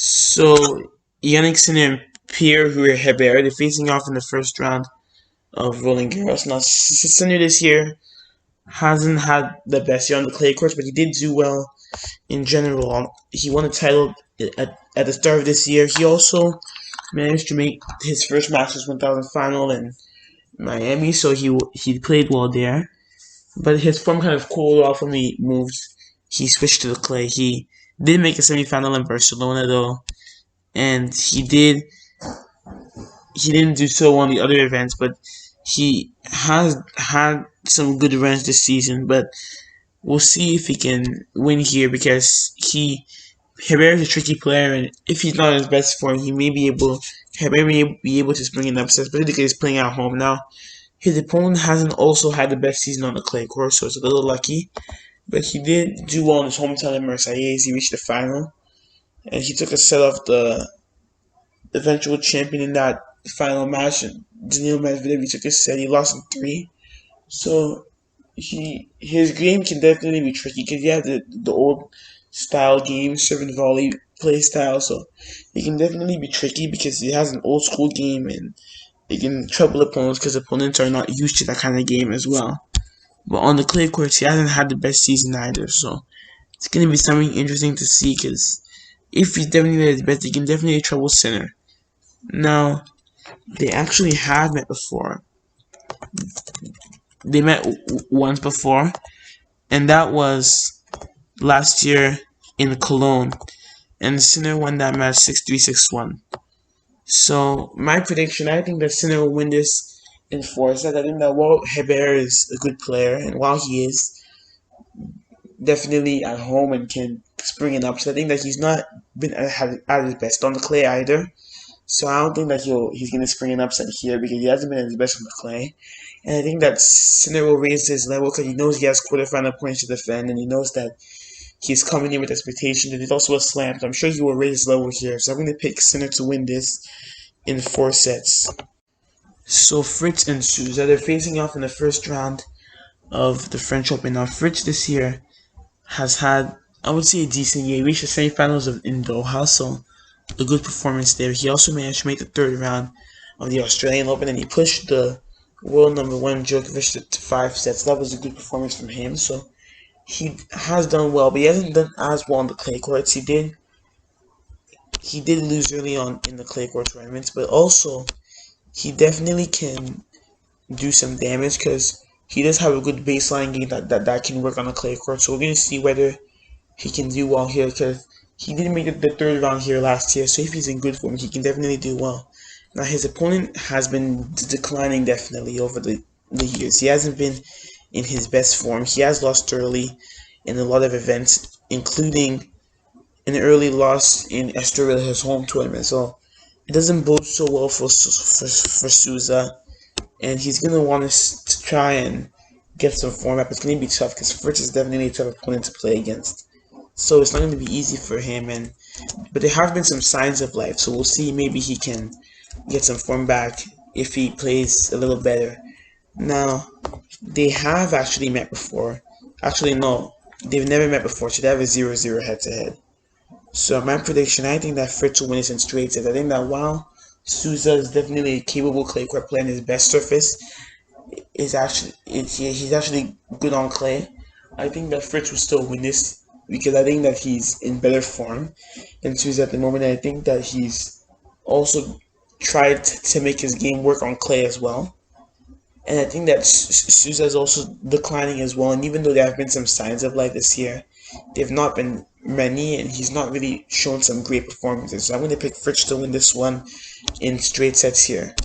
So, Jannik and Pierre, who are Herbert, they're facing off in the first round of Rolling Girls. Now, Sinner this year hasn't had the best year on the clay courts, but he did do well in general. He won a title at the start of this year. He also managed to make his first Masters 1000 final in Miami, so he played well there. But his form kind of cooled off when he moved. He switched to the clay. He did make a semifinal in Barcelona though, and he didn't do so well on the other events, but he has had some good runs this season. But we'll see if he can win here because Herbert is a tricky player, and if he's not in his best form, Herbert may be able to spring an upset, especially because he's playing at home now. His opponent hasn't also had the best season on the clay court, so it's a little lucky. But he did do well in his hometown in Marseille. He reached the final, and he took a set off the eventual champion in that final match. Daniil Medvedev, he took a set. He lost in three. So his game can definitely be tricky because he has the old style game, serve and volley play style. So he can definitely be tricky because he has an old school game and he can trouble opponents because opponents are not used to that kind of game as well. But on the clay courts, he hasn't had the best season either. So it's going to be something interesting to see because if he's definitely at his best, he can definitely trouble Sinner. Now, they actually have met before. They met once before, and that was last year in Cologne, and Sinner won that match 6-3, 6-1. So my prediction, I think that Sinner will win this in four sets. I think that while Herbert is a good player, and while he is definitely at home and can spring an upset, I think that he's not been at his best on the clay either. So I don't think that he's going to spring an upset here because he hasn't been at his best on the clay. And I think that Sinner will raise his level because he knows he has quarterfinal points to defend and he knows that he's coming in with expectations and he's also a slam. So I'm sure he will raise his level here. So I'm going to pick Sinner to win this in four sets. So Fritz and Souza, they're facing off in the first round of the French Open. Now Fritz this year has had, I would say, a decent year. He reached the semifinals in Doha, so a good performance there. He also managed to make the third round of the Australian Open, and he pushed the world number one Djokovic to 5 sets. That was a good performance from him. So he has done well, but he hasn't done as well on the clay courts. He did lose early on in the clay court tournaments, but also he definitely can do some damage because he does have a good baseline game that can work on the clay court. So we're going to see whether he can do well here because he didn't make the third round here last year. So if he's in good form, he can definitely do well. Now his opponent has been declining definitely over the years. He hasn't been in his best form. He has lost early in a lot of events, including an early loss in Estoril, his home tournament. So it doesn't bode so well for Souza, and he's gonna want to try and get some form up. It's gonna be tough because Fritz is definitely a tough opponent to play against. So it's not gonna be easy for him, but there have been some signs of life. So we'll see. Maybe he can get some form back if he plays a little better. Now they have actually met before. Actually, no, they've never met before. So they have a 0-0 head-to-head. So my prediction, I think that Fritz will win this in straight sets. I think that while Souza is definitely a capable clay court player, and his best surface he's actually good on clay. I think that Fritz will still win this because I think that he's in better form than Souza at the moment. And I think that he's also tried to make his game work on clay as well. And I think that Souza is also declining as well. And even though there have been some signs of life this year, they've not been many, and he's not really shown some great performances. So I'm going to pick Fritz to win this one in straight sets here.